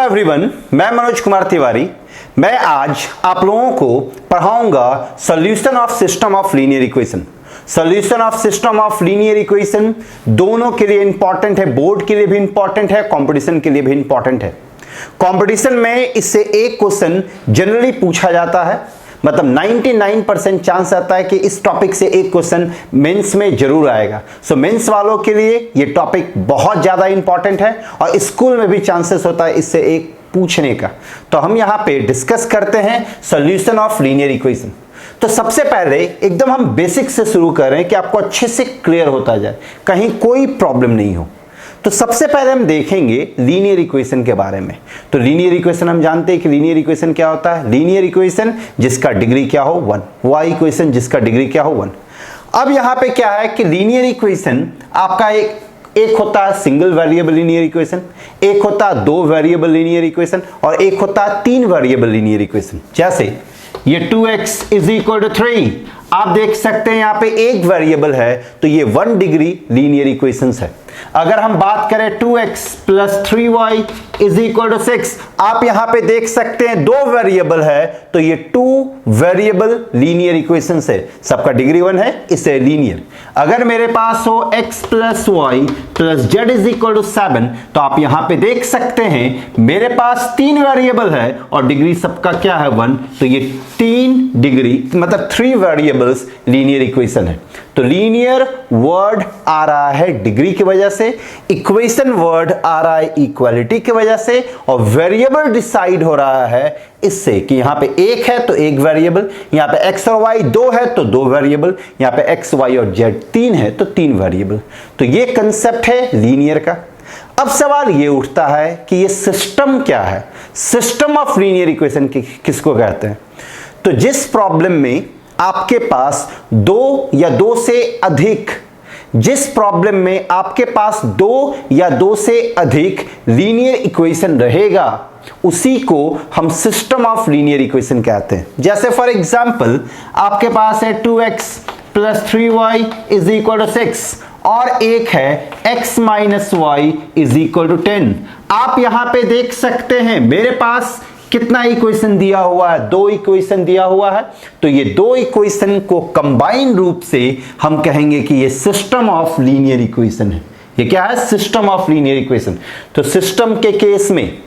Everyone, मैं मनोज कुमार तिवारी। मैं आज आप लोगों को पढ़ाऊंगा solution of system of linear equation. Solution of system of linear equation दोनों के लिए इंपॉर्टेंट है, बोर्ड के लिए भी इंपॉर्टेंट है, कंपटीशन के लिए भी इंपॉर्टेंट है। कंपटीशन में इससे एक क्वेश्चन जनरली पूछा जाता है, मतलब 99% चांस आता है कि इस टॉपिक से एक क्वेश्चन मेंस में जरूर आएगा। सो मेंस वालों के लिए ये टॉपिक बहुत ज्यादा इंपॉर्टेंट है और स्कूल में भी चांसेस होता है इससे एक पूछने का। तो हम यहाँ पे डिस्कस करते हैं सॉल्यूशन ऑफ लीनियर इक्वेशन। तो सबसे पहले एकदम हम बेसिक से शुरू कर रहे हैं कि आपको अच्छे से क्लियर होता जाए, कहीं कोई प्रॉब्लम नहीं हो। तो सबसे पहले हम देखेंगे लीनियर इक्वेशन के बारे में। तो लीनियर इक्वेशन हम जानते हैं कि लीनियर इक्वेशन क्या होता है। लीनियर इक्वेशन जिसका डिग्री क्या हो 1, वाई इक्वेशन जिसका डिग्री क्या हो 1। अब यहाँ पे क्या है कि लीनियर इक्वेशन आपका एक होता है सिंगल वेरिएबल लीनियर इक्वेशन, एक होता है 2 वेरिएबल लीनियर इक्वेशन और एक होता है 3 वेरिएबल लीनियर इक्वेशन। जैसे ये 2x = 3, आप देख सकते हैं यहाँ पे एक वेरिएबल है तो ये 1 डिग्री लीनियर इक्वेशंस है। अगर हम बात करें 2x + 3y = 6, आप यहां पे देख सकते हैं 2 वेरिएबल है तो ये 2 वेरिएबल लीनियर इक्वेशंस है, सबका डिग्री 1 है, इसे लीनियर। अगर मेरे पास हो x + y + z = 7, तो आप यहां पे देख सकते हैं मेरे पास 3 वेरिएबल है और डिग्री सबका क्या है 1, तो ये 3 डिग्री मतलब 3 वेरिएबल्स लीनियर इक्वेशन है। तो लीनियर वर्ड आ रहा है डिग्री की वजह से, इक्वेशन वर्ड आ रहा है इक्वालिटी की वजह से, और वेरिएबल डिसाइड हो रहा है इससे कि यहां पे एक है तो एक वेरिएबल, यहां पे x और y 2 है तो 2 वेरिएबल, यहां पे x, y और z 3 है तो 3 वेरिएबल। तो ये कंसेप्ट है लीनियर का। अब सवाल ये उठता है कि ये सिस्टम क्या है। सिस्टम ऑफ लीनियर इक्वेशन किसको कहते हैं? तो जिस प्रॉब्लम में आपके पास 2 या 2 से अधिक लीनियर इक्वेशन रहेगा उसी को हम सिस्टम ऑफ लीनियर इक्वेशन कहते हैं। जैसे फॉर एग्जांपल आपके पास है 2x + 3y = 6 और एक है x - y = 10। आप यहां पे देख सकते हैं मेरे पास कितना इक्वेशन दिया हुआ है, 2 इक्वेशन दिया हुआ है। तो ये 2 इक्वेशन को कंबाइन रूप से हम कहेंगे कि ये सिस्टम ऑफ लीनियर इक्वेशन है। ये क्या है? System of linear equation. तो सिस्टम के केस में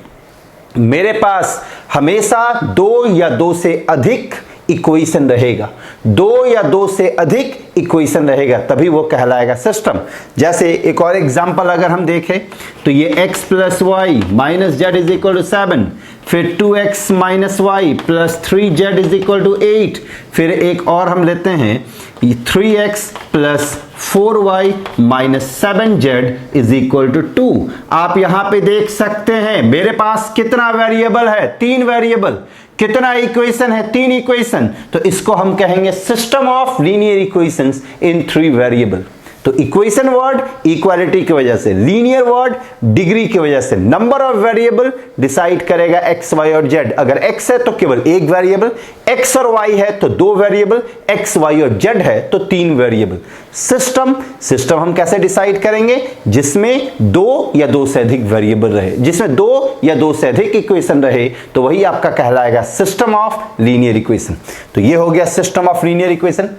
मेरे पास हमेशा 2 या 2 से अधिक इक्वेशन रहेगा, 2 या 2 से अधिक इक्वेशन रहेगा तभी वो कहलाएगा सिस्टम। जैसे एक और एग्जांपल अगर हम देखें तो ये x + y - z = 7, फिर 2x - y + 3z = 8, फिर एक और हम लेते हैं 3x + 4y - 7z = 2। आप यहां पे देख सकते हैं मेरे पास कितना वेरिएबल है? 3 वेरिएबल। कितना इक्वेशन है? 3 इक्वेशन। तो इसको हम कहेंगे system of linear equations in 3 variable. तो इक्वेशन वर्ड इक्वालिटी की वजह से, लीनियर वर्ड डिग्री की वजह से, नंबर ऑफ वेरिएबल डिसाइड करेगा x, y और z। अगर x है तो केवल एक वेरिएबल, x और y है तो 2 वेरिएबल, x, y और z है तो 3 वेरिएबल। सिस्टम हम कैसे डिसाइड करेंगे? जिसमें 2 या 2 से अधिक वेरिएबल रहे, जिसमें 2 या 2 से अधिक इक्वेशन रहे तो वही आपका कहलाएगा सिस्टम ऑफ लीनियर इक्वेशन। तो ये हो गया सिस्टम ऑफ लीनियर इक्वेशन।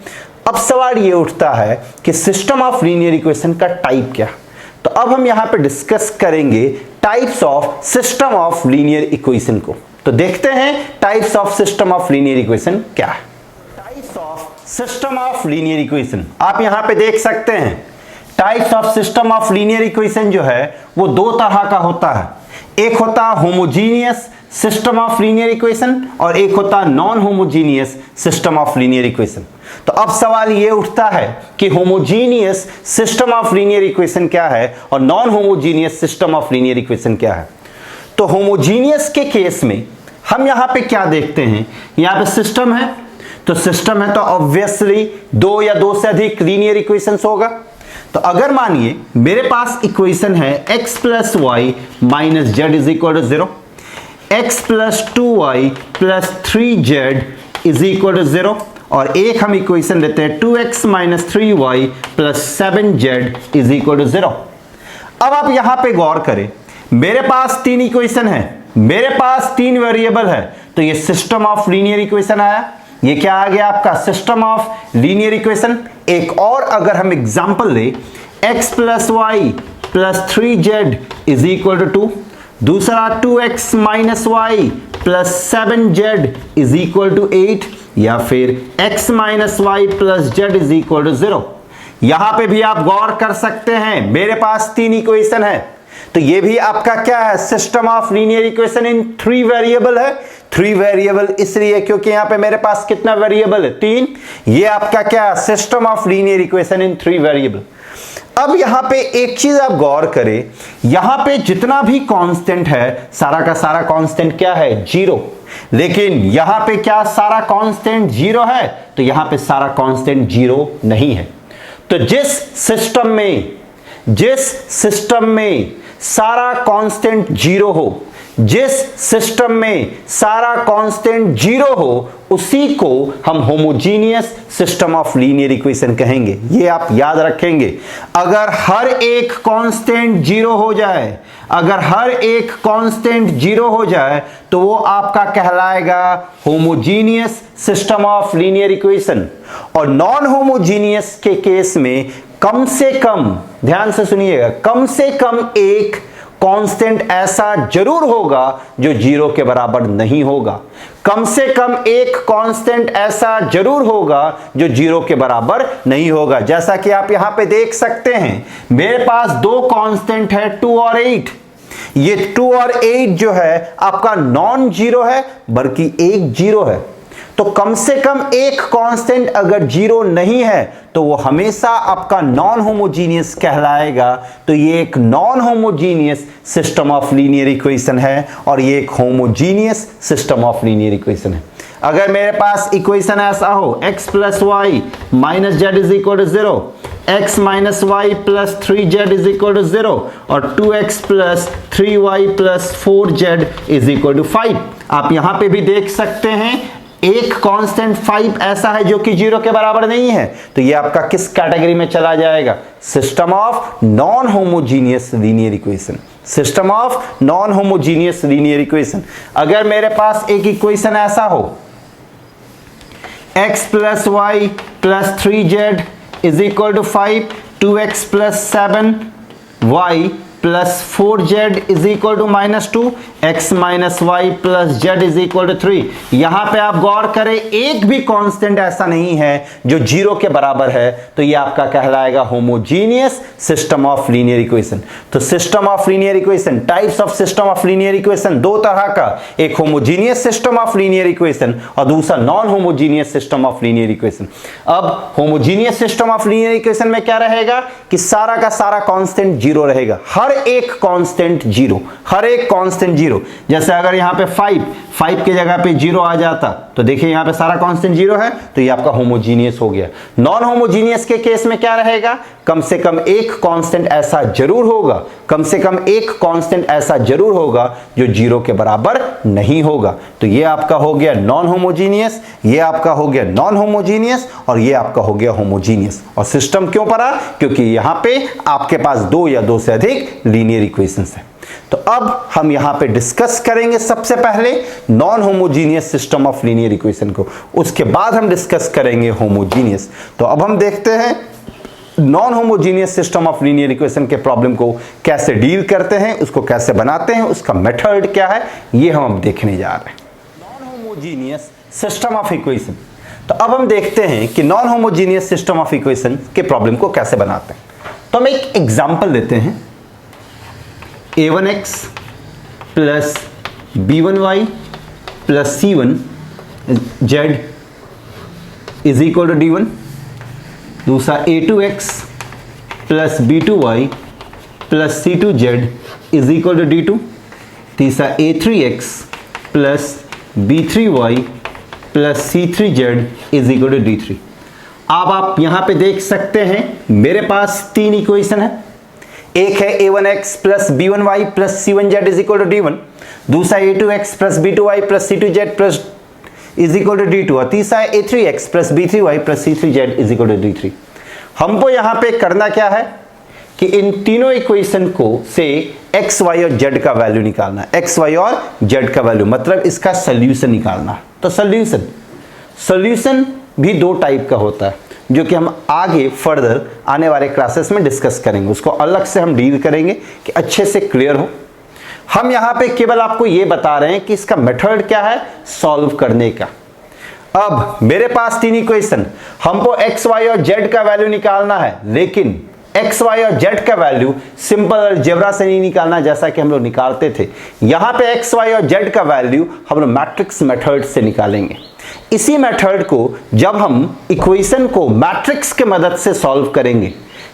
अब सवाल ये उठता है कि सिस्टम ऑफ लीनियर इक्वेशन का टाइप क्या? तो अब हम यहां पे डिस्कस करेंगे types of system of linear equation को। तो देखते हैं types of system of linear equation क्या है। Types of system of linear equation आप यहां पे देख सकते हैं। Types of system of linear equation जो है वो 2 तरह का होता है। एक होता है homogeneous system of linear equation और एक होता है non homogeneous system of linear equation. तो अब सवाल ये उठता है कि homogeneous system of linear equation क्या है और non homogeneous system of linear equation क्या है। तो होमोजीनियस के केस में हम यहां पे क्या देखते हैं? यहां पे सिस्टम है, तो सिस्टम है तो ऑब्वियसली 2 या 2 से अधिक लीनियर इक्वेशंस होगा। तो अगर मानिए मेरे पास इक्वेशन है x + y - z = 0, x + 2y + 3z = 0 और एक हम इक्वेशन लेते हैं 2x - 3y + 7z = 0। अब आप यहां पे गौर करें, मेरे पास 3 इक्वेशन है, मेरे पास 3 वेरिएबल है, तो ये सिस्टम ऑफ लीनियर इक्वेशन आया। ये क्या आ गया आपका? System of linear equation. एक और अगर हम एग्जांपल ले, x plus y plus 3z is equal to 2, दूसरा 2x minus y plus 7z is equal to 8, या फिर x minus y plus z is equal to 0। यहां पे भी आप गौर कर सकते हैं, मेरे पास 3 इक्वेशन है, तो ये भी आपका क्या है? System of linear equation in 3 variable है। 3 वेरिएबल इसलिए क्योंकि यहां पे मेरे पास कितना वेरिएबल है? 3। ये आपका क्या? System of linear equation in 3 variable. अब यहां पे एक चीज आप गौर करें, यहां पे जितना भी कांस्टेंट है सारा का सारा कांस्टेंट क्या है? 0। लेकिन यहां पे क्या सारा कांस्टेंट 0 है? तो यहां पे सारा कांस्टेंट 0 नहीं है। तो जिस सिस्टम में सारा कांस्टेंट 0 हो, जिस सिस्टम में सारा कांस्टेंट 0 हो, उसी को हम homogeneous system of linear equation कहेंगे। ये आप याद रखेंगे। अगर हर एक कांस्टेंट 0 हो जाए, अगर हर एक कांस्टेंट 0 हो जाए, तो वो आपका कहलाएगा homogeneous system of linear equation. और नॉन होमोजीनियस के केस में कम से कम, ध्यान से सुनिएगा, कम से कम एक कांस्टेंट ऐसा जरूर होगा जो 0 के बराबर नहीं होगा। कम से कम एक कांस्टेंट ऐसा जरूर होगा जो 0 के बराबर नहीं होगा। जैसा कि आप यहां पे देख सकते हैं, मेरे पास 2 कांस्टेंट है, 2 और 8। ये 2 और 8 जो है आपका नॉन 0 है, बल्कि एक 0 है। तो कम से कम एक कांस्टेंट अगर 0 नहीं है तो वो हमेशा आपका नॉन होमोजीनियस कहलाएगा। तो ये एक non homogeneous system of linear equation है, और ये एक homogeneous system of linear equation है। अगर मेरे पास इक्वेशन ऐसा हो, x plus y minus z is equal to 0, x minus y plus 3z is equal to 0, और 2x plus 3y plus 4z is equal to 5। आप यहां पे भी देख सकते हैं एक कांस्टेंट 5 ऐसा है जो कि 0 के बराबर नहीं है, तो ये आपका किस कैटेगरी में चला जाएगा? System of non homogeneous linear equation. System of non homogeneous linear equation. अगर मेरे पास एक इक्वेशन ऐसा हो, x plus y plus 3z is equal to 5, 2x plus 7y plus 4z is equal to -2, x minus y plus z is equal to 3। यहां पे आप गौर करें, एक भी कांस्टेंट ऐसा नहीं है जो 0 के बराबर है, तो ये आपका कहलाएगा homogeneous system of linear equation. तो system of linear equation, types of system of linear equation 2 तरह का, एक homogeneous system of linear equation और दूसरा non homogeneous system of linear equation. अब homogeneous system of linear equation में क्या रहेगा कि सारा का सारा कांस्टेंट 0 रहेगा, हर एक कांस्टेंट 0, हर एक कांस्टेंट 0। जैसे अगर यहां पे 5 की जगह पे 0 आ जाता, तो देखिए यहां पे सारा कांस्टेंट 0 है, तो ये आपका होमोजीनियस हो गया। नॉन होमोजीनियस के केस में क्या रहेगा? कम से कम एक कांस्टेंट ऐसा जरूर होगा, कम से कम एक कांस्टेंट ऐसा जरूर होगा जो 0 के बराबर नहीं होगा। तो ये आपका हो गया नॉन होमोजीनियस, ये आपका हो गया नॉन होमोजीनियस, और ये आपका हो गया होमोजीनियस। और सिस्टम क्यों पढ़ा? क्योंकि यहां पे आपके पास 2 या 2 से अधिक लीनियर इक्वेशंस है। तो अब हम यहां पे डिस्कस करेंगे सबसे पहले non homogeneous system of linear equation को, उसके बाद हम डिस्कस करेंगे होमोजीनियस। तो अब हम देखते हैं non homogeneous system of linear equation के प्रॉब्लम को कैसे डील करते हैं, उसको कैसे बनाते हैं, उसका मेथड क्या है, ये हम अब देखने जा रहे हैं। Non homogeneous system of equation. तो अब हम देखते हैं कि non homogeneous system of equation के प्रॉब्लम को कैसे बनाते हैं। तो हम एक एग्जांपल लेते हैं, a1x plus b1y plus c1z is equal to d1, दूसरा a2x plus b2y plus c2z is equal to d2, तीसरा a3x plus b3y plus c3z is equal to d3। अब आप यहां पे देख सकते हैं मेरे पास 3 इक्वेशन है। एक है a1x plus b1y plus c1z is equal to d1, दूसरा a2x plus b2y plus c2z plus is equal to d2, और तीसरा है a3x plus b3y plus c3z is equal to d3। हमको यहां पे करना क्या है कि इन तीनों इक्वेशन को से एक्स वाई और जेड का वैल्यू निकालना है, एक्स वाई और जेड का वैल्यू मतलब इसका सोल्यूशन निकालना है। तो सोल्यूशन भी दो टाइप का होता है जो कि हम आगे फर्दर आने वाले क्लासेस में डिस्कस करेंगे, उसको अलग से हम डील करेंगे कि अच्छे से क्लियर हो। हम यहां पे केवल आपको ये बता रहे हैं कि इसका मेथड क्या है सॉल्व करने का। अब मेरे पास तीन इक्वेशन, हमको एक्स वाई और जेड का वैल्यू निकालना है, लेकिन एक्स वाई और जेड का वैल्यू सिंपल अलजेब्रा से नहीं निकालना जैसा कि हम लोग निकालते थे। यहां पे एक्स वाई और जेड का वैल्यू हम लोग मैट्रिक्स मेथड से निकालेंगे। इसी मेथड को जब हम इक्वेशन को मैट्रिक्स के मदद से सॉल्व करेंगे,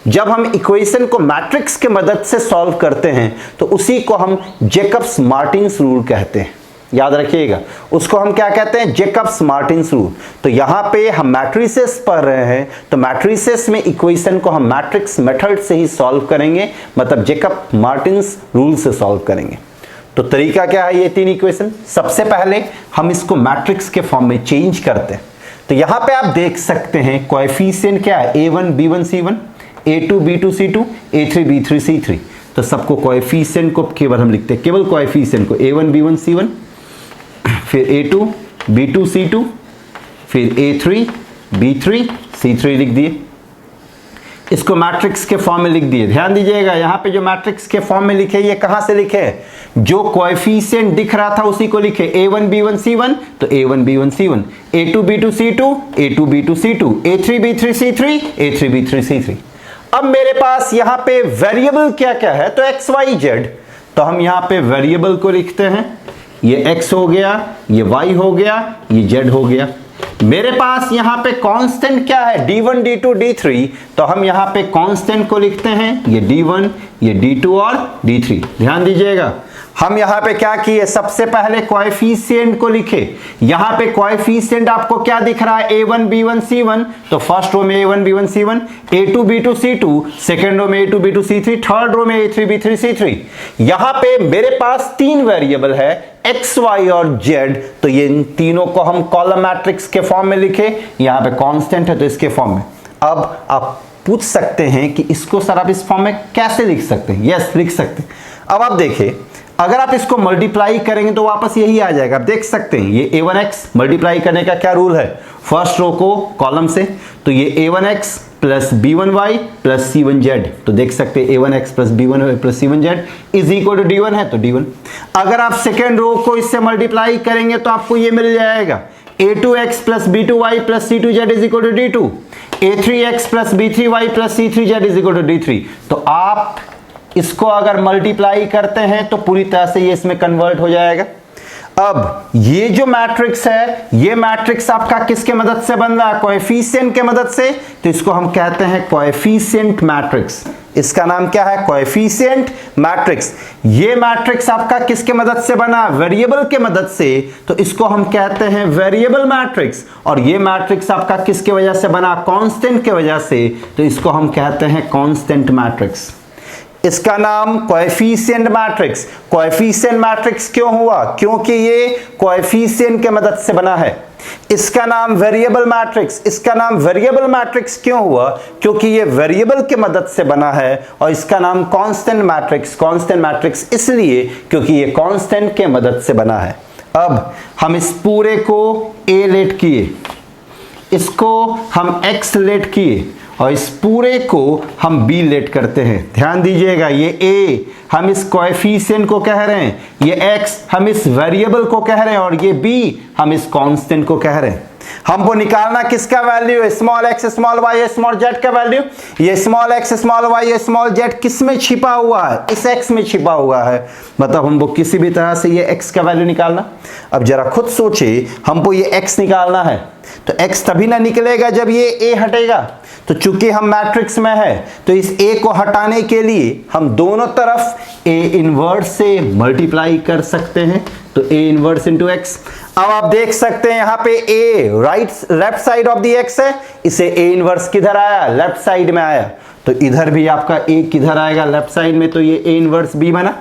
जब हम इक्वेशन को मैट्रिक्स के मदद से सॉल्व करते हैं तो उसी को हम जेकब्स मार्टिन्स रूल कहते हैं। याद रखिएगा, उसको हम क्या कहते हैं, जेकब्स मार्टिन्स रूल। तो यहां पे हम मैट्रिसेस पढ़ रहे हैं, तो मैट्रिसेस में इक्वेशन को हम मैट्रिक्स मेथड से ही सॉल्व करेंगे, मतलब जेकब मार्टिन्स रूल से सॉल्व करेंगे। तो तरीका क्या है, ये तीन इक्वेशन, सबसे पहले हम इसको मैट्रिक्स के फॉर्म में चेंज करते हैं। तो यहां पे आप देख सकते हैं कोएफिशिएंट क्या है, a1 b1 c1, a2 b2 c2, a3 b3 c3। तो सबको कोएफिशिएंट को केवल हम लिखते हैं, केवल कोएफिशिएंट को a1 b1 c1, फिर a2 b2 c2, फिर a3 b3 c3 लिख दिए। इसको मैट्रिक्स के फॉर्म में लिख दिए। ध्यान दीजिएगा, यहां पे जो मैट्रिक्स के फॉर्म में लिखे, ये कहां से लिखे, जो कोएफिशिएंट दिख रहा था उसी को लिखे, a1 b1 c1 तो a1 b1 c1, a2 b2 c2, a2 b2 c2, a3 b3 c3, a3 b3 c3। अब मेरे पास यहां पे वेरिएबल क्या क्या है, तो x y z। तो हम यहां पे वेरिएबल को लिखते हैं, ये x हो गया, ये y हो गया, ये z हो गया। मेरे पास यहां पे कांस्टेंट क्या है, d1 d2 d3। तो हम यहां पे कांस्टेंट को लिखते हैं, ये d1, ये d2 और d3। ध्यान दीजिएगा, हम यहां पे क्या किए, सबसे पहले कोएफिशिएंट को लिखे। यहां पे कोएफिशिएंट आपको क्या दिख रहा है, a1 b1 c1, तो फर्स्ट रो में a1 b1 c1, a2 b2 c2, second row में a2 b2 c3, third row में a3 b3 c3। यहां पे मेरे पास तीन वेरिएबल है x y और z, तो ये इन तीनों को हम कॉलम मैट्रिक्स के फॉर्म में लिखे। यहां पे कांस्टेंट है तो इसके फॉर्म में। अब आप पूछ सकते हैं कि इसको सर आप इस फॉर्म में कैसे लिख सकते हैं, यस लिख सकते हैं। अब आप देखिए, अगर आप इसको मल्टीप्लाई करेंगे तो वापस यही आ जाएगा। आप देख सकते हैं ये a1x मल्टीप्लाई करने का क्या रूल है, फर्स्ट रो को कॉलम से, तो ये a1x plus b1y plus c1z। तो देख सकते हैं a1x plus b1y plus c1z is equal to d1 है तो d1। अगर आप सेकेंड रो को इससे मल्टीप्लाई करेंगे तो आपको ये मिल जाएगा a2x plus b2y plus c2z is equal to d2, a3x plus b3y plus c3z is equal to d3। तो आप इसको अगर मल्टीप्लाई करते हैं तो पूरी तरह से ये इसमें कन्वर्ट हो जाएगा। अब ये जो मैट्रिक्स है, ये मैट्रिक्स आपका किसके मदद से बन रहा है, कोएफिशिएंट के मदद से। तो इसको हम कहते हैं कोएफिशिएंट मैट्रिक्स। इसका नाम क्या है, कोएफिशिएंट मैट्रिक्स। ये मैट्रिक्स आपका किसके मदद से बना, वेरिएबल के मदद से, तो इसको हम कहते हैं वेरिएबल मैट्रिक्स। और ये मैट्रिक्स आपका किसके वजह से बना, कांस्टेंट के वजह से, तो इसको हम कहते हैं कांस्टेंट मैट्रिक्स। इसका नाम कोएफिशिएंट मैट्रिक्स। कोएफिशिएंट मैट्रिक्स क्यों हुआ, क्योंकि ये कोएफिशिएंट के मदद से बना है। इसका नाम वेरिएबल मैट्रिक्स। इसका नाम वेरिएबल मैट्रिक्स क्यों हुआ, क्योंकि ये वेरिएबल के मदद से बना है। और इसका नाम कांस्टेंट मैट्रिक्स। कांस्टेंट मैट्रिक्स इसलिए क्योंकि ये कांस्टेंट के मदद से बना है। अब हम इस पूरे को a लेट किए, इसको हम x लेट किए और इस पूरे को हम b लेट करते हैं। ध्यान दीजिएगा, ये a हम इस कोएफिशिएंट को कह रहे हैं, ये x हम इस वेरिएबल को कह रहे हैं और ये b हम इस कांस्टेंट को कह रहे हैं। हमको निकालना किसका वैल्यू है, small x small y small z का वैल्यू। ये small x small y small z किस में छिपा हुआ है, इस x में छिपा हुआ है। मतलब हमको किसी भी तरह से ये x का वैल्यू निकालना। अब जरा खुद सोचिए, हमको ये x निकालना है तो x तभी ना निकलेगा जब ये a हटेगा। तो चूंकि हम मैट्रिक्स में है तो इस a को हटाने के लिए हम दोनों तरफ a इनवर्स से मल्टीप्लाई कर सकते हैं। तो a इनवर्स इंटू x। अब आप देख सकते हैं यहाँ पे a left side of the x है, इसे a इनवर्स किधर आया, लेफ्ट साइड में आया। तो इधर भी आपका a किधर आएगा, लेफ्ट साइड में, तो ये a इनवर्स b बना।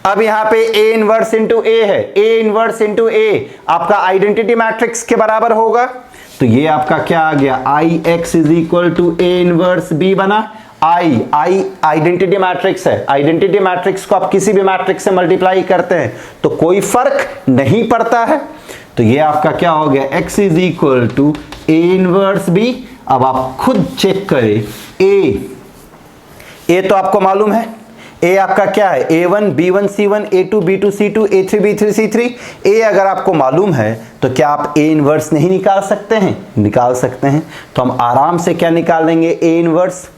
अब यहाँ पे a इनवर्स इंटू a है, a इनवर्स इंटू a आपका आइडेंटिटी मैट्रिक्स के बराबर होगा। तो ये आपका क्या आ गया, I x is equal to a inverse b बना। आई आइडेंटिटी मैट्रिक्स है, आइडेंटिटी मैट्रिक्स को आप किसी भी मैट्रिक्स से मल्टीप्लाई करते हैं तो कोई फर्क नहीं पड़ता है। तो ये आपका क्या हो गया, x is equal to A inverse B. अब आप खुद चेक करें, ए तो आपको मालूम है, ए आपका क्या है, A1 B1 C1 A2 B2 C2 A3 B3 C3। ए अगर आपको मालूम है तो क्या आप ए इनवर्स नहीं निकाल सकते हैं? निकाल सकते हैं। तो हम आराम से क्या निकाल लेंगे, ए इनवर्स।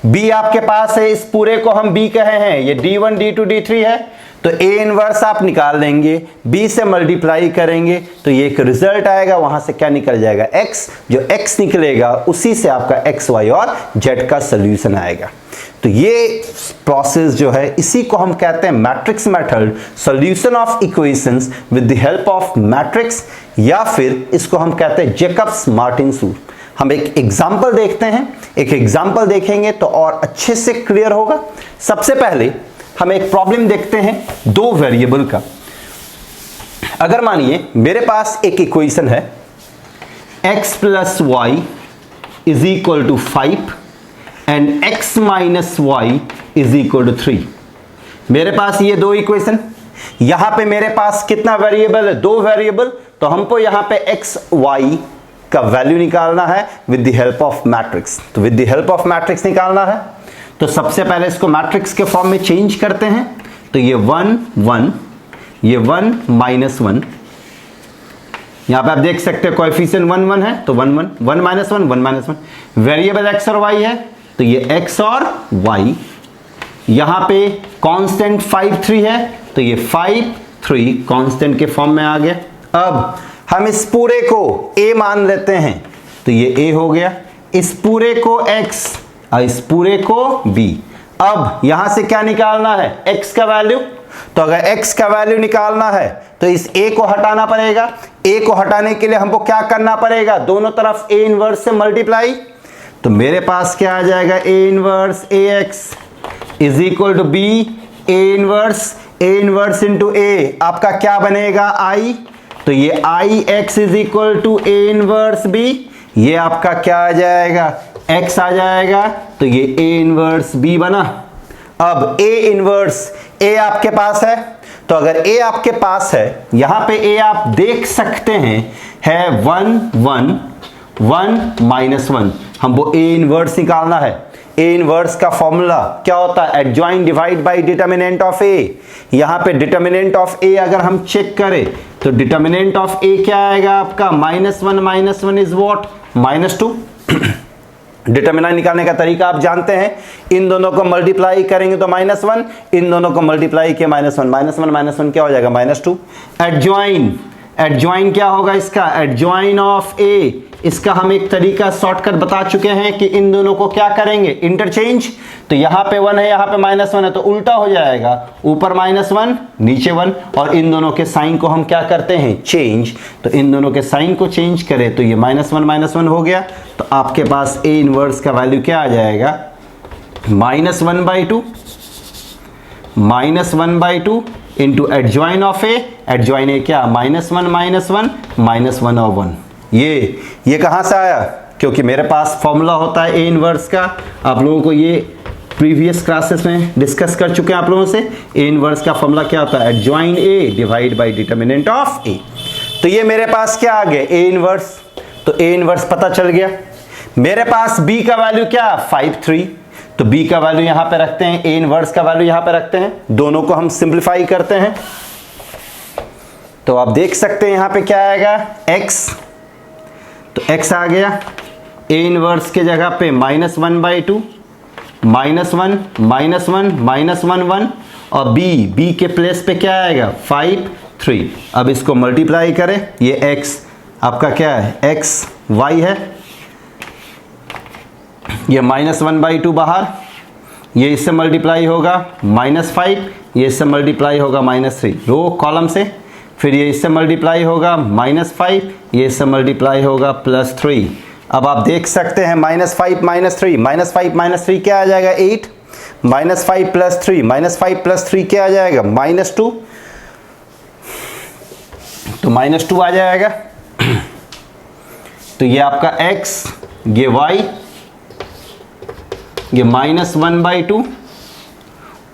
बी आपके पास है, इस पूरे को हम बी कहे हैं, ये D1 D2 D3 है, तो ए इनवर्स आप निकाल लेंगे, बी से मल्टीप्लाई करेंगे तो ये एक रिजल्ट आएगा, वहां से क्या निकल जाएगा, x। जो x निकलेगा उसी से आपका x y और z का सोल्यूशन आएगा। तो ये प्रोसेस जो है इसी को हम कहते हैं matrix method, solution of equations with the help of matrix, या फिर इसको हम कहते हैं जैकब्स मार्टिन रूल। हम एक एग्जांपल देखते हैं, एक एग्जांपल देखेंगे तो और अच्छे से क्लियर होगा। सबसे पहले हम एक प्रॉब्लम देखते हैं दो वेरिएबल का। अगर मानिए मेरे पास एक इक्वेशन है x plus y is equal to 5 and x minus y is equal to 3। मेरे पास ये दो इक्वेशन, यहां पे मेरे पास कितना वेरिएबल है, दो वेरिएबल। तो हमको यहां पे x y का वैल्यू निकालना है with the help of matrix. तो with the help of matrix निकालना है तो सबसे पहले इसको मैट्रिक्स के फॉर्म में चेंज करते हैं। तो ये 1 1, ये 1 माइनस 1, यहां पे आप देख सकते हैं कोएफिशिएंट 1 1 है तो 1 1, 1 माइनस 1 1 माइनस 1। वेरिएबल x और y है तो ये x और y। यहां पे कांस्टेंट 5 3 है तो ये 5 3 कांस्टेंट के फॉर्म में आ गया। अब हम इस पूरे को a मान लेते हैं तो ये a हो गया, इस पूरे को x और इस पूरे को b। अब यहां से क्या निकालना है, x का वैल्यू। तो अगर x का वैल्यू निकालना है तो इस a को हटाना पड़ेगा। a को हटाने के लिए हमको क्या करना पड़ेगा, दोनों तरफ a इनवर्स से मल्टीप्लाई। तो मेरे पास क्या आ जाएगा, a inverse ax is equal to b a inverse into a आपका क्या बनेगा, i। तो ये ix is equal to a inverse b, ये आपका क्या आ जाएगा, x आ जाएगा। तो ये a इनवर्स b बना। अब a इनवर्स a आपके पास है, तो अगर a आपके पास है, यहां पे a आप देख सकते हैं है 1 1 1 माइनस 1, हमको a इनवर्स निकालना है। a इनवर्स का फॉर्मूला क्या होता है, adjoin divide by determinant of a। यहां पे डिटर्मिनेंट ऑफ a अगर हम चेक करें तो डिटर्मिनेंट ऑफ a क्या आएगा आपका, -1 इज व्हाट, -2। डिटर्मिनेंट निकालने का तरीका आप जानते हैं, इन दोनों को मल्टीप्लाई करेंगे तो -1, इन दोनों को मल्टीप्लाई किया -1 क्या हो जाएगा, -2। एडजॉइन क्या होगा इसका, एडजॉइन ऑफ a। इसका हम एक तरीका शॉर्टकट बता चुके हैं कि इन दोनों को क्या करेंगे, इंटरचेंज। तो यहां पे 1 है, यहां पे -1 है तो उल्टा हो जाएगा, ऊपर -1 नीचे 1, और इन दोनों के साइन को हम क्या करते हैं, चेंज। तो इन दोनों के साइन को चेंज करें तो ये -1 हो गया। तो आपके पास a इनवर्स का वैल्यू क्या आ जाएगा, -1/2 into adjoin of a। Adjoin a क्या, -1 और 1। ये कहां से आया, क्योंकि मेरे पास फॉर्मूला होता है a इनवर्स का। आप लोगों को ये प्रीवियस क्लासेस में डिस्कस कर चुके हैं आप लोगों से। a इनवर्स का फॉर्मूला क्या होता है, adjoin a divide by determinant of a। तो ये मेरे पास क्या आ गया, a इनवर्स। तो a इनवर्स पता चल गया। मेरे पास b का वैल्यू क्या, 5 3, तो b का वैल्यू यहां पे रखते हैं, a इनवर्स का वैल्यू यहां पे रखते हैं, दोनों को हम सिंप्लीफाई करते हैं। तो आप देख सकते हैं यहां पे क्या आएगा, x। तो x आ गया, a इनवर्स के जगह पे -1/2, -1 1 और b के प्लेस पे क्या आएगा, 5 3। अब इसको मल्टीप्लाई करें, ये x आपका क्या है, x y है, ये -1/2 बाहर, ये इससे मल्टीप्लाई होगा -5, ये इससे मल्टीप्लाई होगा -3 रो कॉलम से, फिर ये इससे मल्टीप्लाई होगा -5, ये इससे मल्टीप्लाई होगा +3। अब आप देख सकते हैं -5 क्या आ जाएगा, 8, -5 + 3 क्या आ जाएगा, -2, तो -2 आ जाएगा। तो ये आपका x, ये y ये -1/2,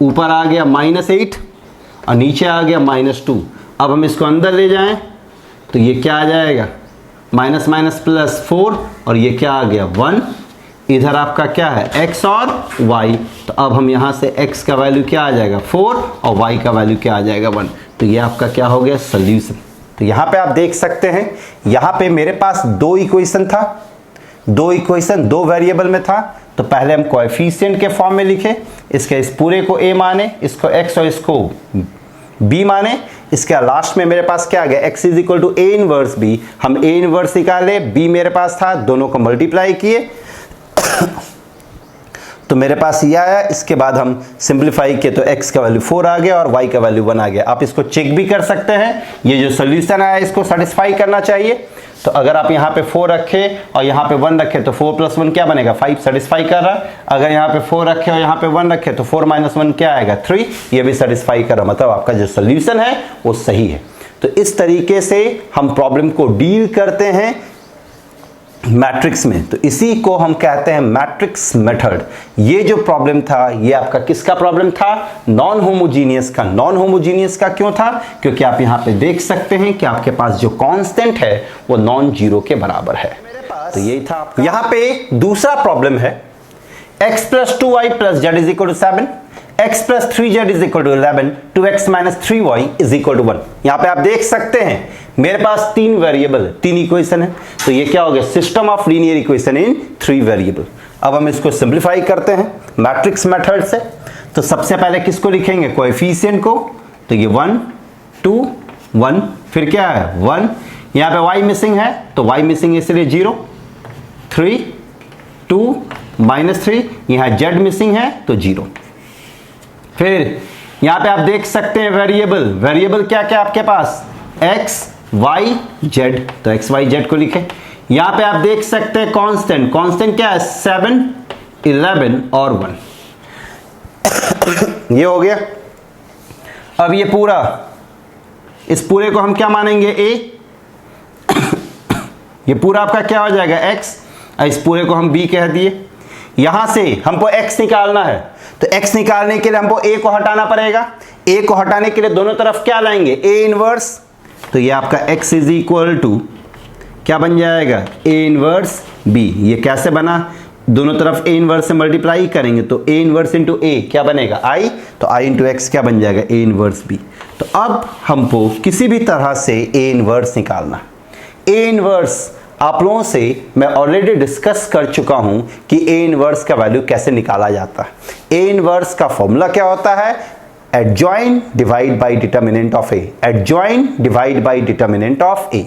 ऊपर आ गया -8 और नीचे आ गया -2। अब हम इसको अंदर ले जाएं तो ये क्या आ जाएगा, माइनस माइनस प्लस 4 और ये क्या आ गया 1। इधर आपका क्या है x और y, तो अब हम यहाँ से x का वैल्यू क्या आ जाएगा 4 और y का वैल्यू क्या आ जाएगा 1। तो ये आपका क्या हो गया सोल्यूशन। तो यहाँ पे आप देख सकते हैं, यहाँ पे मेरे पास दो इक्वेशन था, दो इक्वेशन दो वेरिएबल में था। तो पहले हम कोएफिशिएंट के फॉर्म में लिखे, इसके इस पूरे को a माने, इसको x और इसको b माने। इसके लास्ट में मेरे पास क्या आ गया x is equal to a inverse b। हम a इनवर्स निकाले, b मेरे पास था, दोनों को मल्टीप्लाई किए तो मेरे पास ये आया। इसके बाद हम सिंप्लीफाई किए तो x का वैल्यू 4 आ गया और y का वैल्यू 1 आ गया। आप इसको चेक भी कर सकते हैं, ये जो सोल्यूशन आया इसको सेटिस्फाई करना चाहिए। तो अगर आप यहाँ पे 4 रखे और यहाँ पे 1 रखे तो 4 + 1 क्या बनेगा 5, सेटिस्फाई कर रहा। अगर यहाँ पे 4 रखे और यहाँ पे 1 रखे तो 4 - 1 क्या आएगा 3, ये भी सेटिस्फाई कर रहा। मतलब आपका जो सोल्यूशन है वो सही है। तो इस तरीके से हम प्रॉब्लम को डील करते हैं मैट्रिक्स में। तो इसी को हम कहते हैं मैट्रिक्स मेथड। ये जो प्रॉब्लम था ये आपका किसका प्रॉब्लम था, नॉन होमोजीनियस का। नॉन होमोजीनियस का क्यों था, क्योंकि आप यहाँ पे देख सकते हैं कि आपके पास जो कांस्टेंट है वो नॉन जीरो के बराबर है। तो यही था आपका। यहाँ पे दूसरा प्रॉब्लम है x + 2y + z = 7, x + 3z = 11, 2x - 3y = 1। यहाँ पे आप देख सकते हैं मेरे पास तीन वेरिएबल, तीन इक्वेशन है। तो ये क्या हो गया, system of linear equation in 3 variable. अब हम इसको सिंप्लीफाई करते हैं मैट्रिक्स मेथड से। तो सबसे पहले किसको लिखेंगे, कोएफिशिएंट को। तो ये 1 2 1, फिर क्या है 1, यहाँ पे y मिसिंग है तो y मिसिंग है इसलिए 0, 3 2 -3, यहाँ z मिसिंग है तो 0। फिर यहाँ पे आप देख सकते हैं वेरिएबल, वेरिएबल क्या क्या आपके पास x y z, तो x y z को लिखे। यहाँ पे आप देख सकते हैं कांस्टेंट, कांस्टेंट क्या है 7 11 और 1 ये हो गया। अब ये पूरा, इस पूरे को हम क्या मानेंगे a, ये पूरा आपका क्या हो जाएगा x, इस पूरे को हम b कह दिए। यहां से हमको x निकालना है तो x निकालने के लिए हमको a को हटाना पड़ेगा। a को हटाने के लिए दोनों तरफ क्या लाएंगे, a इनवर्स। तो ये आपका x इज इक्वल टू क्या बन जाएगा a इनवर्स b। ये कैसे बना, दोनों तरफ a इनवर्स से मल्टीप्लाई करेंगे तो a इनवर्स इंटू a क्या बनेगा i, तो i इंटू x क्या बन जाएगा a इनवर्स b। तो अब हमको किसी भी तरह से a इनवर्स निकालना। a इनवर्स आप लोगों से मैं ऑलरेडी डिस्कस कर चुका हूं कि a इनवर्स का वैल्यू कैसे निकाला जाता है। a इनवर्स का फॉर्मूला क्या होता है, adjoin divide by determinant of a, adjoin divide by determinant of a।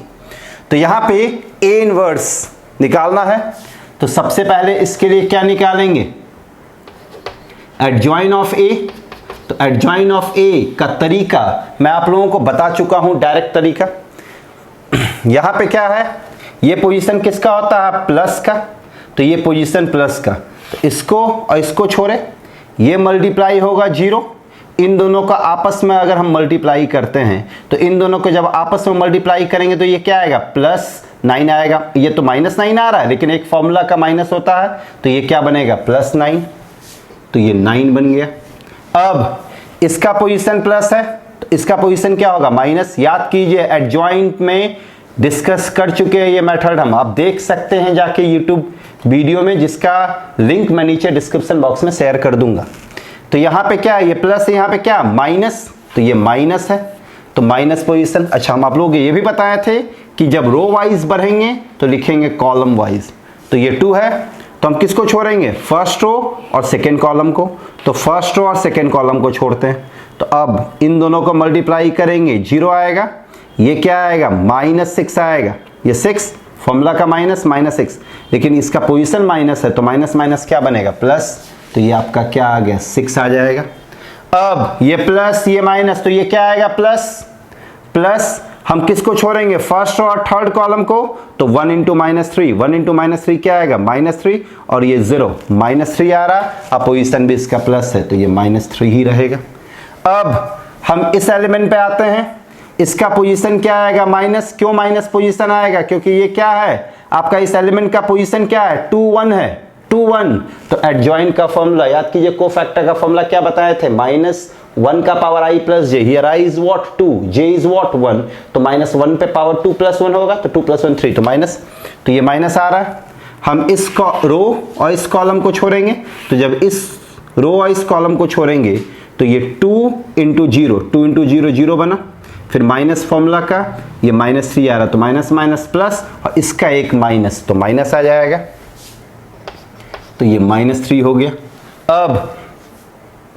तो यहां पे a इनवर्स निकालना है तो सबसे पहले इसके लिए क्या निकालेंगे, एडजॉइन ऑफ a। तो एडजॉइन ऑफ a का तरीका मैं आप लोगों को बता चुका हूं, डायरेक्ट तरीका। यहां पे क्या है, ये पोजीशन किसका होता है प्लस का, तो ये पोजीशन प्लस का, तो इसको और इसको छोड़े, ये मल्टीप्लाई होगा 0। इन दोनों का आपस में अगर हम मल्टीप्लाई करते हैं तो इन दोनों को जब आपस में मल्टीप्लाई करेंगे तो ये क्या आएगा +9 आएगा। ये तो -9 आ रहा है लेकिन एक फॉर्मूला का माइनस होता है तो ये क्या बनेगा +9, तो ये 9 बन गया। अब इसका पोजीशन प्लस है तो इसका पोजीशन क्या होगा माइनस। याद कीजिए एडजॉइंट में डिस्कस कर चुके हैं ये मेथड हम, आप देख सकते हैं जाके यूट्यूब वीडियो में, जिसका लिंक मैं नीचे डिस्क्रिप्शन बॉक्स में शेयर कर दूंगा। तो यहाँ पे क्या है, ये प्लस है, यहाँ पे क्या माइनस, तो ये माइनस है तो माइनस पोजीशन। अच्छा हम आप लोग ये भी बताए थे कि जब रो वाइज बढ़ेंगे तो लिखेंगे कॉलम वाइज। तो ये 2 है तो हम किसको छोड़ेंगे, फर्स्ट रो और सेकेंड कॉलम को। तो फर्स्ट रो और सेकेंड कॉलम को छोड़ते हैं। तो अब इन दोनों को मल्टीप्लाई करेंगे 0 आएगा, ये क्या आएगा -6 आएगा, ये 6 फॉर्मूला का -6, लेकिन इसका पोजीशन माइनस है तो माइनस माइनस क्या बनेगा प्लस, तो ये आपका क्या आ गया 6 आ जाएगा। अब ये प्लस ये माइनस तो ये क्या आएगा प्लस हम किसको छोड़ेंगे, फर्स्ट और थर्ड कॉलम को। तो 1 × -3, 1 × -3 क्या आएगा -3 और ये 0 -3 आ रहा, अब पोजीशन भी इसका प्लस है तो ये -3 ही रहेगा। अब हम इस एलिमेंट पे आते हैं, इसका पोजीशन क्या आएगा माइनस। क्यों माइनस पोजीशन आएगा, क्योंकि ये क्या है आपका इस एलिमेंट का पोजीशन क्या है 2 1 है, 2 1, तो एडजॉइंट का फॉर्मूला याद कीजिए, कोफैक्टर का फॉर्मूला क्या बताए थे, -1 का power i plus J, here i is what 2, j is what 1, तो -1 पे पावर 2 + 1 होगा, तो 2 + 1 3, तो माइनस, तो ये माइनस आ रहा है। हम इस रो और इस कॉलम को छोड़ेंगे, तो जब इस रो और इस कॉलम को छोड़ेंगे तो ये 2 × 0, 2 × 0 0 बना, फिर माइनस फॉर्मूला का ये -3 आ रहा, तो माइनस माइनस प्लस, और इसका एक माइनस, तो माइनस आ जाएगा, तो ये -3 हो गया। अब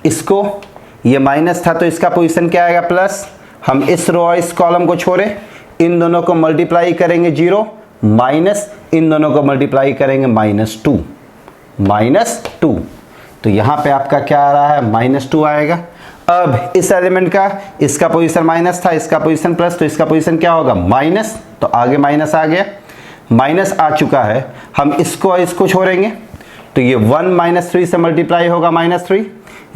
इसको, ये माइनस था तो इसका पोजीशन क्या आएगा, प्लस। हम इस रो और इस कॉलम को छोड़े, इन दोनों को मल्टीप्लाई करेंगे 0, माइनस इन दोनों को मल्टीप्लाई करेंगे -2, तो यहां पे आपका क्या आ रहा है, -2 आएगा। अब इस एलिमेंट का, इसका पोजीशन माइनस था, इसका पोजीशन प्लस, तो इसका पोजीशन क्या होगा, माइनस, तो आगे माइनस आ गया, माइनस आ चुका है। हम इसको और इसको छोड़ेंगे, तो ये 1 -3 से मल्टीप्लाई होगा -3,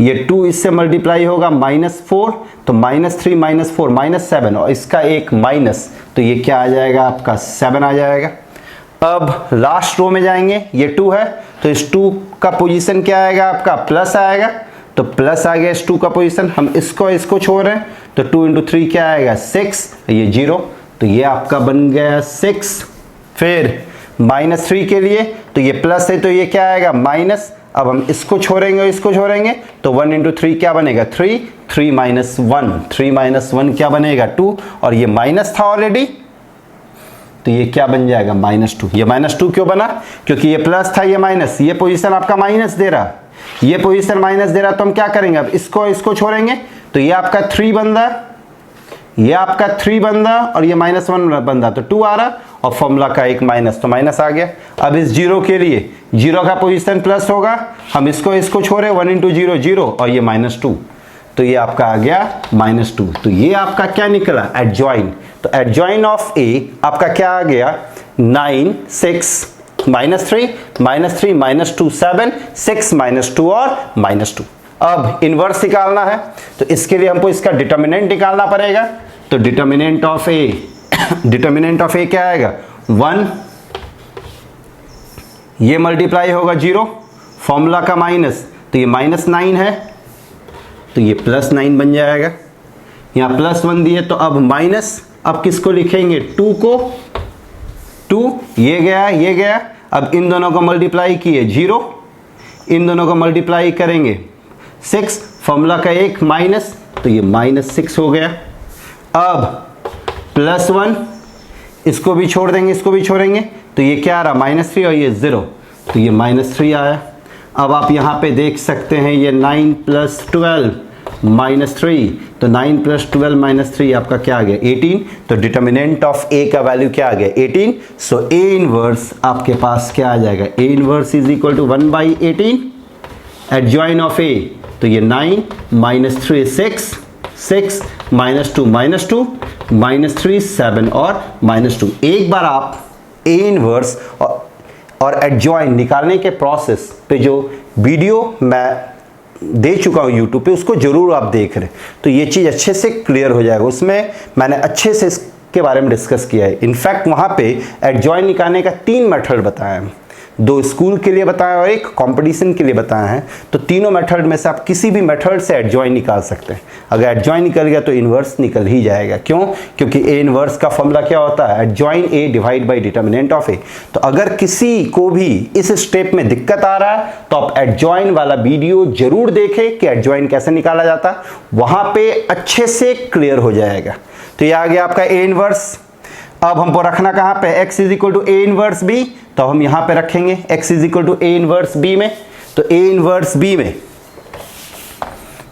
ये 2 इससे मल्टीप्लाई होगा -4, तो -3 -4 -7, और इसका एक माइनस, तो ये क्या आ जाएगा आपका 7 आ जाएगा। अब लास्ट रो में जाएंगे, ये 2 है, तो इस 2 का पोजीशन क्या आएगा आपका, प्लस आएगा, तो प्लस आ गया इस 2 का पोजीशन। हम इसको छोड़ रहे हैं, तो 2 × 3 क्या आएगा 6, ये 0, तो ये आपका बन गया 6। फिर -3 के लिए, तो ये प्लस है, तो ये क्या आएगा माइनस। अब हम इसको छोड़ेंगे और इसको छोड़ेंगे, तो 1 × 3 क्या बनेगा 3, 3 - 1, 3 - 1 क्या बनेगा 2, और ये माइनस था ऑलरेडी, तो ये क्या बन जाएगा -2। ये -2 क्यों बना, क्योंकि ये प्लस था, ये माइनस, ये पोजीशन आपका माइनस दे रहा, ये पोजीशन माइनस दे रहा, तो हम क्या करेंगे, अब इसको छोड़ेंगे, तो ये आपका 3 बन रहा, ये आपका 3 बन रहा, और ये -1 बन रहा, तो 2 आ रहा, और फॉर्मूला का एक माइनस, तो माइनस आ गया। अब इस 0 के लिए, 0 का पोजीशन प्लस होगा, हम इसको छोड़े, 1 × 0 0, और ये -2, तो ये आपका आ गया -2। तो ये आपका क्या निकला, एडजॉइन। तो एडजॉइन ऑफ ए आपका क्या आ गया, 9 6 -3 -2 7, 6 -2 और -2। अब इनवर्स निकालना है, तो इसके लिए हमको इसका डिटर्मिनेंट निकालना पड़ेगा। तो डिटर्मिनेंट ऑफ ए क्या आएगा, 1, ये मल्टीप्लाई होगा 0, फॉर्मूला का माइनस, तो ये -9 है, तो ये +9 बन जाएगा। यहाँ +1 दिए, तो अब माइनस, अब किसको लिखेंगे, 2 को, 2 ये गया, अब इन दोनों को मल्टीप्लाई किए 0, इन दोनों को मल्टीप्लाई करेंगे 6, फॉर्मूला का एक माइनस, तो ये -6 हो गया। अब +1, इसको भी छोड़ देंगे, इसको भी छोड़ेंगे, तो ये क्या आ रहा, -3, और ये 0, तो ये -3 आया। अब आप यहाँ पे देख सकते हैं, ये 9 + 12 -3, तो 9 + 12 -3 आपका क्या आ गया, 18। तो डिटर्मिनेंट ऑफ ए का वैल्यू क्या आ गया, 18। सो ए इनवर्स आपके पास क्या आ जाएगा, A inverse is equal to 1/18। Adjoint of A, तो ये 9 -3 6, 6 -2 -2 -3 7 और -2। एक बार आप ए इनवर्स और एडजॉइन निकालने के प्रोसेस पे जो वीडियो मैं दे चुका हूँ यूट्यूब पे, उसको जरूर आप देख रहे, तो ये चीज़ अच्छे से क्लियर हो जाएगा। उसमें मैंने अच्छे से इसके बारे में डिस्कस किया है। इनफैक्ट वहाँ पे एडजॉइन निकालने का 3 मेथड बताया है, 2 स्कूल के लिए बताया और 1 कंपटीशन के लिए बताया है। तो तीनों मेथड में से आप किसी भी मेथड से एडजॉइन निकाल सकते हैं। अगर एडजॉइन निकल गया तो इनवर्स निकल ही जाएगा। क्यों? क्योंकि ए इनवर्स का फॉर्मूला क्या होता है, adjoint A divide by determinant of A. तो अगर किसी को भी इस स्टेप में दिक्कत आ रहा है तो आप एडजॉइन वाला वीडियो जरूर देखें कि एडजॉइन कैसे निकाला जाता है, वहां पे अच्छे से क्लियर हो जाएगा। तो ये आ गया आपका ए इनवर्स। अब हमको रखना कहां पे, x is equal to A inverse B, तो हम यहां पे रखेंगे x is equal to A inverse B में। तो ए इनवर्स बी में,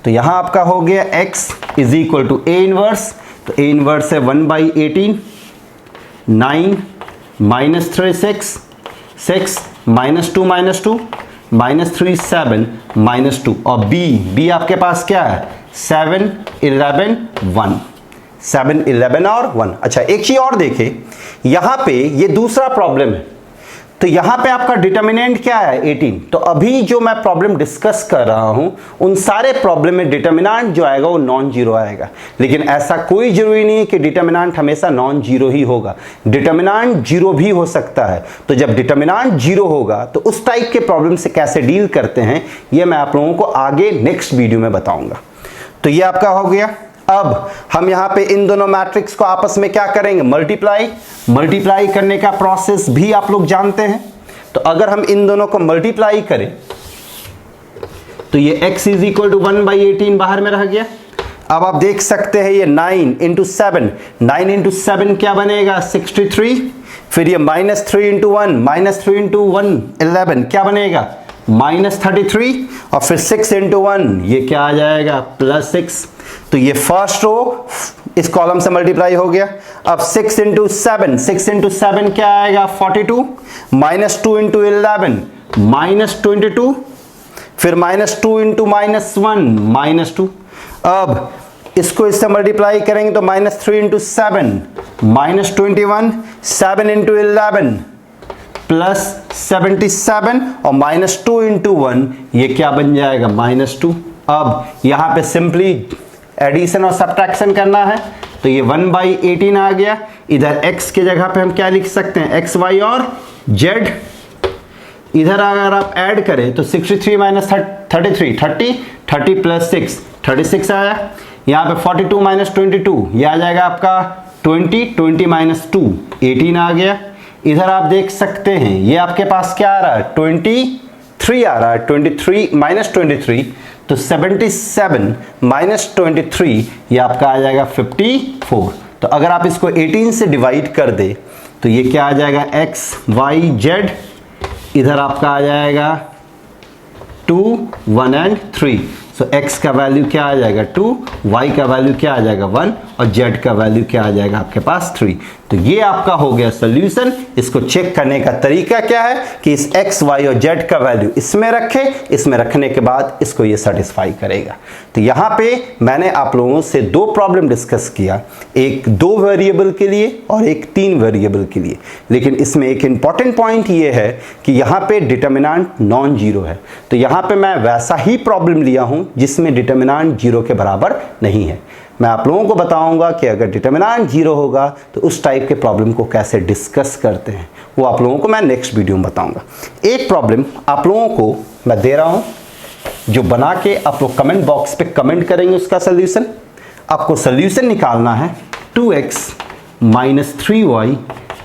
तो यहां आपका हो गया x is equal to A inverse. तो ए इनवर्स है 1/18, 9 -3 6, 6 -2 -3 7 -2 और b आपके पास क्या है 7 11 1, 7 11 और 1। अच्छा एक चीज और देखें, यहां पे ये दूसरा प्रॉब्लम है। तो यहां पे आपका डिटर्मिनेंट क्या है 18। तो अभी जो मैं प्रॉब्लम डिस्कस कर रहा हूं उन सारे प्रॉब्लम में डिटर्मिनेंट जो आएगा वो नॉन जीरो आएगा, लेकिन ऐसा कोई जरूरी नहीं है कि डिटर्मिनेंट हमेशा नॉन जीरो ही होगा, डिटर्मिनेंट जीरो भी हो सकता है। तो जब डिटर्मिनेंट जीरो होगा तो उस टाइप के प्रॉब्लम से कैसे डील करते हैं ये मैं आप लोगों को आगे नेक्स्ट वीडियो में बताऊंगा। तो ये आपका हो गया। अब हम यहां पे इन दोनों मैट्रिक्स को आपस में क्या करेंगे, मल्टीप्लाई करने का प्रोसेस भी आप लोग जानते हैं। तो अगर हम इन दोनों को मल्टीप्लाई करें तो ये x इज इक्वल टू 1/18 बाहर में रह गया। अब आप देख सकते हैं ये 9 इंटू 7, 9 इंटू 7 क्या बनेगा 63, फिर ये -3 इंटू 1, -3 इंटू 1 11 क्या बनेगा -33, और फिर 6 इंटू 1 ये क्या आ जाएगा +6। तो ये फर्स्ट रो इस कॉलम से मल्टीप्लाई हो गया। अब 6 इंटू 7, 6 इंटू 7 क्या आएगा 42, -2 इंटू 11 -22, फिर -2 इंटू -1 -2। अब इसको इससे मल्टीप्लाई करेंगे तो -3 इंटू 7 -21, 7 इंटू 11 +77, और -2 इंटू 1 ये क्या बन जाएगा -2। अब यहां पे सिंपली एडिशन और सब्ट्रैक्शन करना है, तो ये 1/18 आ गया। इधर x के जगह पे हम क्या लिख सकते हैं x y और z। इधर अगर आप ऐड करें तो 63 माइनस 33 30 प्लस 6 36 आया। यहाँ पे 42 माइनस 22 ये आ जाएगा आपका 20 माइनस 2 18 आ गया। इधर आप देख सकते हैं ये आपके पास क्या आ रहा है 23 आ रहा है, 23 माइनस 23 तो 77 माइनस 23 ये आपका आ जाएगा 54। तो अगर आप इसको 18 से डिवाइड कर दे तो ये क्या आ जाएगा x y z, इधर आपका आ जाएगा 2 1 एंड 3। सो x का वैल्यू क्या आ जाएगा 2, y का वैल्यू क्या आ जाएगा 1 और z का वैल्यू क्या आ जाएगा आपके पास 3। तो ये आपका हो गया सॉल्यूशन। इसको चेक करने का तरीका क्या है कि इस x y और z का वैल्यू इसमें रखे, इसमें रखने के बाद इसको ये सेटिस्फाई करेगा। तो यहाँ पे मैंने आप लोगों से दो प्रॉब्लम डिस्कस किया, एक 2 वेरिएबल के लिए और एक 3 वेरिएबल के लिए, लेकिन इसमें एक इंपॉर्टेंट पॉइंट ये है कि यहाँ पे डिटर्मिनेंट नॉन जीरो है। तो यहाँ पे मैं वैसा ही प्रॉब्लम लिया हूँ जिसमें डिटर्मिनेंट जीरो के बराबर नहीं है। मैं आप लोगों को बताऊंगा कि अगर डिटर्मिनेंट जीरो होगा तो उस टाइप के प्रॉब्लम को कैसे डिस्कस करते हैं, वो आप लोगों को मैं नेक्स्ट वीडियो में बताऊंगा। एक प्रॉब्लम आप लोगों को मैं दे रहा हूं जो बना के आप लोग कमेंट बॉक्स पे कमेंट करेंगे उसका सोल्यूशन। आपको सोल्यूशन निकालना है 2x minus 3y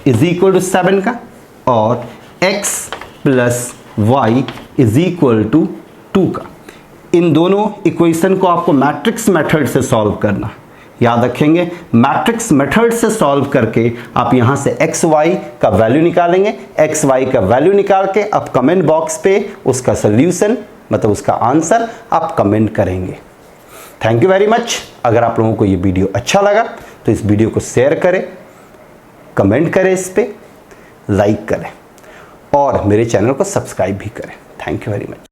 is equal to 7 का और x प्लस y इज इक्वल टू 2 का। इन दोनों इक्वेशन को आपको मैट्रिक्स मेथड से सॉल्व करना। याद रखेंगे मैट्रिक्स मेथड से सॉल्व करके आप यहां से एक्स वाई का वैल्यू निकालेंगे। एक्स वाई का वैल्यू निकाल के आप कमेंट बॉक्स पे उसका सोल्यूशन मतलब उसका आंसर आप कमेंट करेंगे। Thank you very much. अगर आप लोगों को ये वीडियो अच्छा लगा तो इस वीडियो को शेयर करें, कमेंट करें, इस पे लाइक करें और मेरे चैनल को सब्सक्राइब भी करें। Thank you very much.